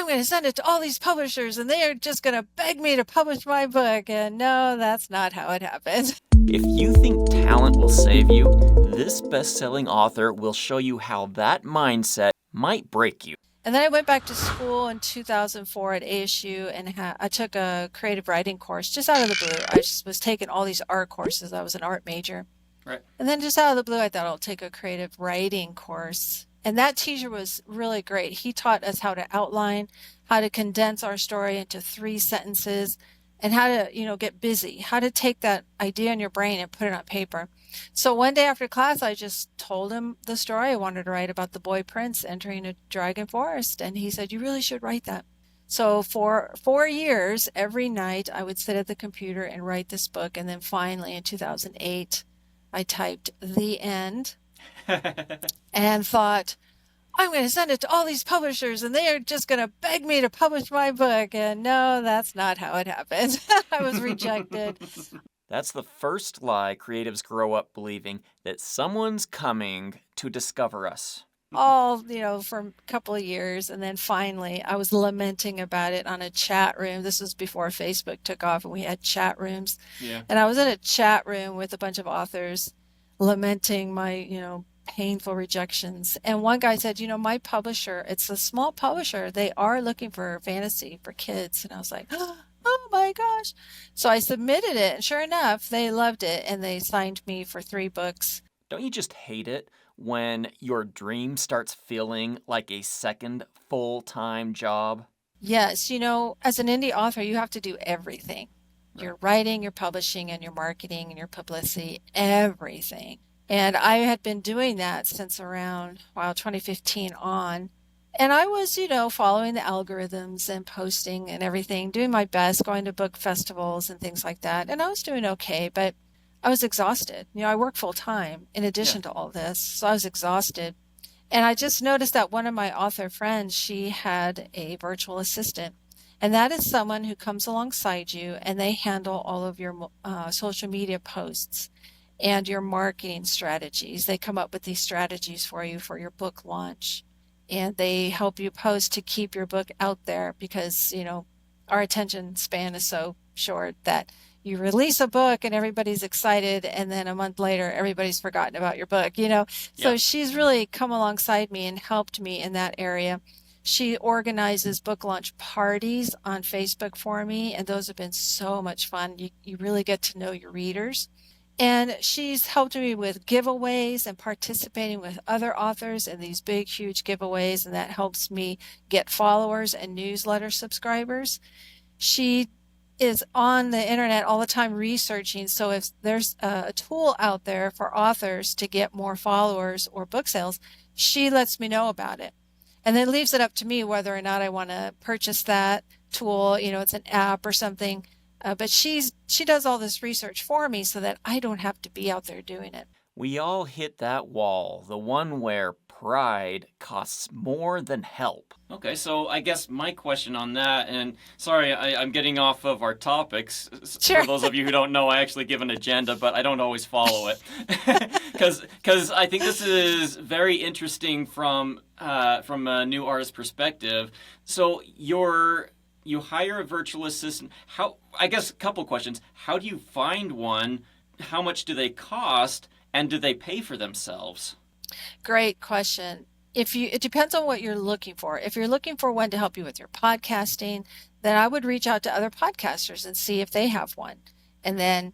I'm going to send it to all these publishers and they are just going to beg me to publish my book. And no, that's not how it happens. If you think talent will save you, this best-selling author will show you how that mindset might break you. And then I went back to school in 2004 at ASU and I took a creative writing course just out of the blue. I just was taking all these art courses. I was an art major. Right. And then just out of the blue, I thought I'll take a creative writing course. And that teacher was really great. He taught us how to outline, how to condense our story into 3 sentences, and how to, get busy, how to take that idea in your brain and put it on paper. So one day after class, I just told him the story. I wanted to write about the boy prince entering a dragon forest. And he said, you really should write that. So for 4 years, every night, I would sit at the computer and write this book. And then finally, in 2008, I typed the end and thought, I'm going to send it to all these publishers and they are just going to beg me to publish my book. And no, that's not how it happened. I was rejected. That's the first lie creatives grow up believing, that someone's coming to discover us. All, for a couple of years. And then finally, I was lamenting about it on a chat room. This was before Facebook took off and we had chat rooms. Yeah. And I was in a chat room with a bunch of authors lamenting my, painful rejections. And one guy said, my publisher, it's a small publisher. They are looking for fantasy for kids. And I was like, oh my gosh. So I submitted it. And sure enough, they loved it. And they signed me for 3 books. Don't you just hate it when your dream starts feeling like a second full-time job? Yes. As an indie author, you have to do everything. Your writing, your publishing, and your marketing, and your publicity, everything. And I had been doing that since around, 2015 on. And I was, following the algorithms and posting and everything, doing my best, going to book festivals and things like that. And I was doing okay, but I was exhausted. I work full time in addition to all this. So I was exhausted. And I just noticed that one of my author friends, she had a virtual assistant. And that is someone who comes alongside you and they handle all of your social media posts and your marketing strategies. They come up with these strategies for you for your book launch. And they help you post to keep your book out there because, our attention span is so short that you release a book and everybody's excited. And then a month later, everybody's forgotten about your book, So she's really come alongside me and helped me in that area. She organizes book launch parties on Facebook for me. And those have been so much fun. You really get to know your readers. And she's helped me with giveaways and participating with other authors in these big, huge giveaways. And that helps me get followers and newsletter subscribers. She is on the internet all the time researching. So if there's a tool out there for authors to get more followers or book sales, she lets me know about it. And then leaves it up to me whether or not I want to purchase that tool. It's an app or something. But she does all this research for me so that I don't have to be out there doing it. We all hit that wall, the one where pride costs more than help. Okay, so I guess my question on that, and sorry, I'm getting off of our topics. Sure. For those of you who don't know, I actually give an agenda, but I don't always follow it. Because I think this is very interesting from a new artist perspective. So you hire a virtual assistant. I guess a couple questions. How do you find one? How much do they cost? And do they pay for themselves? Great question. It depends on what you're looking for. If you're looking for one to help you with your podcasting, then I would reach out to other podcasters and see if they have one. And then,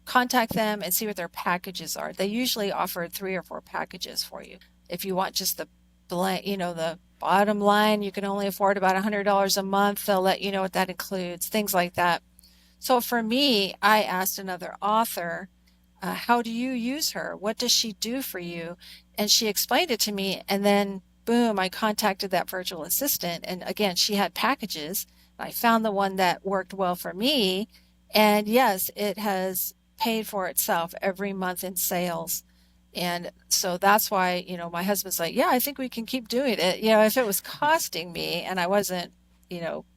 contact them and see what their packages are. They usually offer 3 or 4 packages for you. If you want just the bottom line, you can only afford about $100 a month. They'll let you know what that includes, things like that. So for me, I asked another author, how do you use her? What does she do for you? And she explained it to me. And then, boom, I contacted that virtual assistant. And again, she had packages. I found the one that worked well for me. And yes, it has paid for itself every month in sales. And so that's why, my husband's like, yeah, I think we can keep doing it. If it was costing me and I wasn't,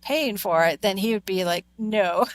paying for it, then he would be like, no,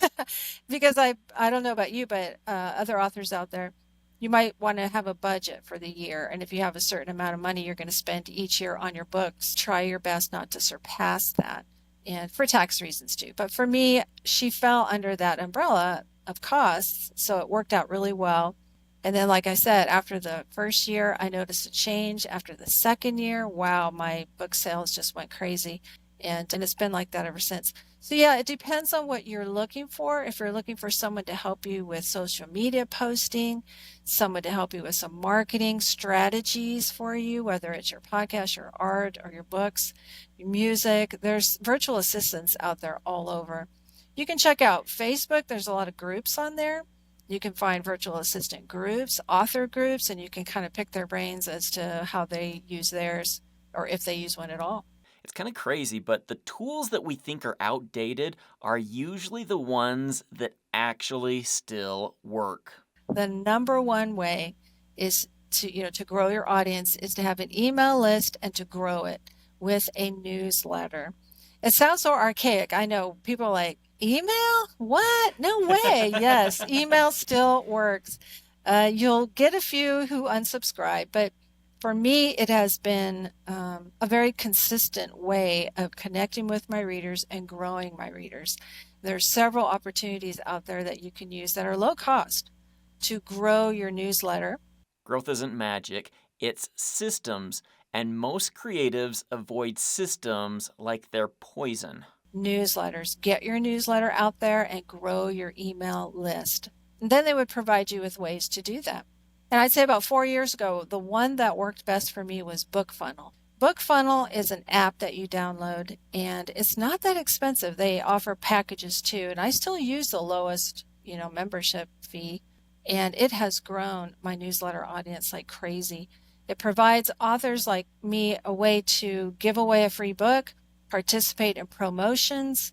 because I don't know about you, but other authors out there, you might want to have a budget for the year. And if you have a certain amount of money you're going to spend each year on your books, try your best not to surpass that. and for tax reasons too. But for me, she fell under that umbrella of costs, so it worked out really well. And then, like I said, after the first year, I noticed a change. After the second year, wow, my book sales just went crazy. And it's been like that ever since. So, yeah, it depends on what you're looking for. If you're looking for someone to help you with social media posting, someone to help you with some marketing strategies for you, whether it's your podcast, your art, or your books, your music, there's virtual assistants out there all over. You can check out Facebook, there's a lot of groups on there. You can find virtual assistant groups, author groups, and you can kind of pick their brains as to how they use theirs or if they use one at all. It's kind of crazy, but the tools that we think are outdated are usually the ones that actually still work. The number one way is to grow your audience is to have an email list and to grow it with a newsletter. It sounds so archaic. I know people are like, email? What? No way. Yes, email still works. You'll get a few who unsubscribe, but for me, it has been a very consistent way of connecting with my readers and growing my readers. There's several opportunities out there that you can use that are low cost to grow your newsletter. Growth isn't magic, it's systems, and most creatives avoid systems like they're poison. Newsletters. Get your newsletter out there and grow your email list. And then they would provide you with ways to do that. And I'd say about 4 years ago, the one that worked best for me was BookFunnel. BookFunnel is an app that you download, and it's not that expensive. They offer packages too, and I still use the lowest, membership fee, and it has grown my newsletter audience like crazy. It provides authors like me a way to give away a free book, participate in promotions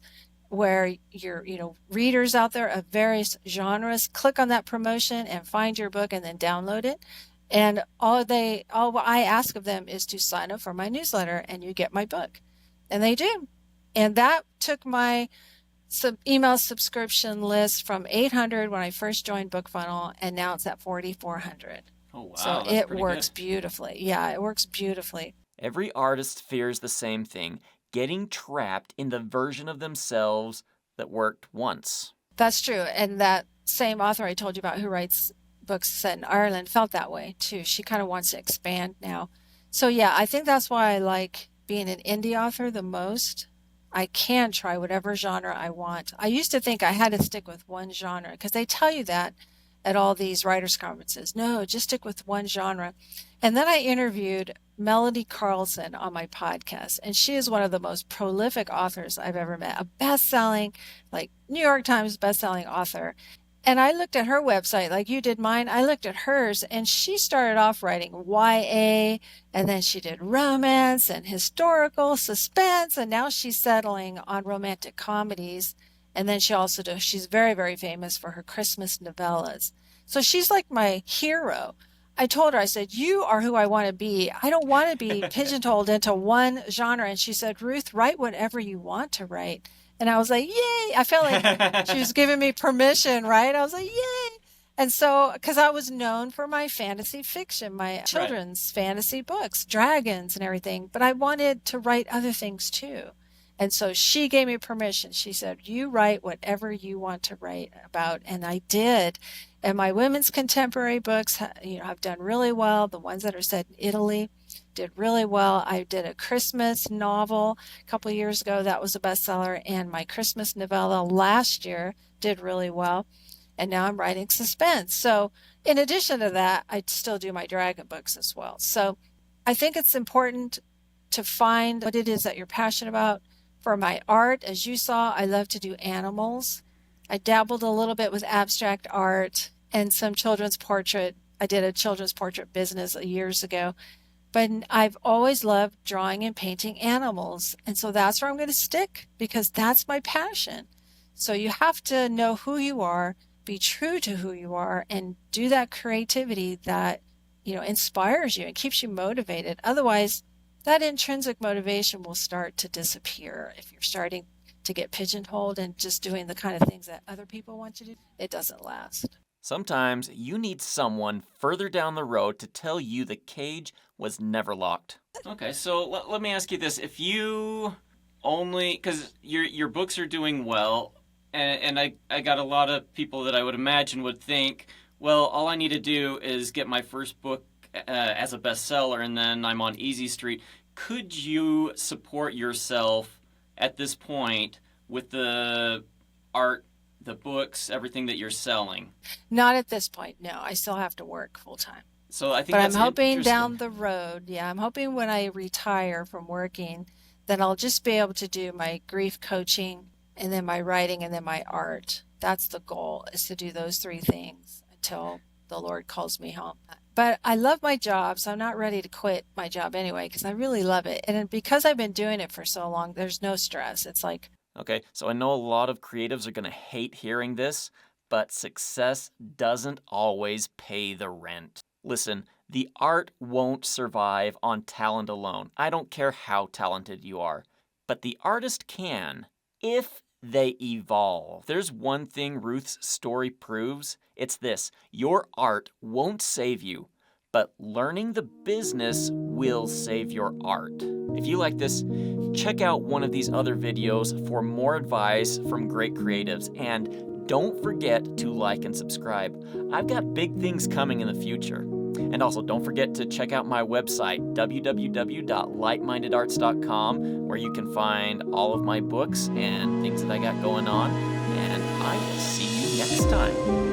where your readers out there of various genres click on that promotion and find your book and then download it. And all I ask of them is to sign up for my newsletter and you get my book. And they do. And that took my email subscription list from 800 when I first joined BookFunnel, and now it's at 4,400. Oh, wow. So That's it pretty works good. beautifully. Yeah, it works beautifully. Every artist fears the same thing, getting trapped in the version of themselves that worked once. That's true. And that same author I told you about who writes books set in Ireland felt that way too. She kind of wants to expand now. So yeah, I think that's why I like being an indie author the most. I can try whatever genre I want. I used to think I had to stick with one genre because they tell you that at all these writers' conferences. No, just stick with one genre. And then I interviewed Melody Carlson on my podcast, and she is one of the most prolific authors I've ever met, a best-selling, like New York Times best-selling author. And I looked at her website like you did mine. I looked at hers, and she started off writing YA, and then she did romance and historical suspense, and now she's settling on romantic comedies. And then she's very, very famous for her Christmas novellas. So she's like my hero. I told her, I said, you are who I want to be. I don't want to be pigeonholed into one genre. And she said, Ruth, write whatever you want to write. And I was like, yay. I felt like she was giving me permission, right? I was like, yay. And so, because I was known for my fantasy fiction, my children's fantasy books, dragons and everything, but I wanted to write other things too. And so she gave me permission. She said, you write whatever you want to write about. And I did. And my women's contemporary books, have done really well. The ones that are set in Italy did really well. I did a Christmas novel a couple of years ago. That was a bestseller. And my Christmas novella last year did really well. And now I'm writing suspense. So in addition to that, I still do my dragon books as well. So I think it's important to find what it is that you're passionate about. For my art, as you saw, I love to do animals. I dabbled a little bit with abstract art and some children's portrait. I did a children's portrait business years ago. But I've always loved drawing and painting animals. And so that's where I'm going to stick because that's my passion. So you have to know who you are, be true to who you are, and do that creativity that, inspires you and keeps you motivated. Otherwise, that intrinsic motivation will start to disappear if you're starting to get pigeonholed and just doing the kind of things that other people want you to do. It doesn't last. Sometimes you need someone further down the road to tell you the cage was never locked. Okay, so let me ask you this. If you only because your books are doing well, and I got a lot of people that I would imagine would think, well, all I need to do is get my first book as a bestseller, and then I'm on easy street. Could you support yourself at this point with the art, the books, everything that you're selling? Not at this point. No, I still have to work full time. So I think But I'm that's hoping interesting. down the road, yeah, I'm hoping when I retire from working, then I'll just be able to do my grief coaching and then my writing and then my art. That's the goal, is to do those three things until the Lord calls me home. But I love my job, so I'm not ready to quit my job anyway because I really love it. And because I've been doing it for so long, there's no stress. It's like, Okay, so I know a lot of creatives are going to hate hearing this, but success doesn't always pay the rent. Listen, the art won't survive on talent alone. I don't care how talented you are, but the artist can if they evolve. There's one thing Ruth's story proves. It's this: your art won't save you, but learning the business will save your art. If you like this, check out one of these other videos for more advice from great creatives, and don't forget to like and subscribe. I've got big things coming in the future. And also, don't forget to check out my website, www.lightmindedarts.com, where you can find all of my books and things that I got going on. And I will see you next time.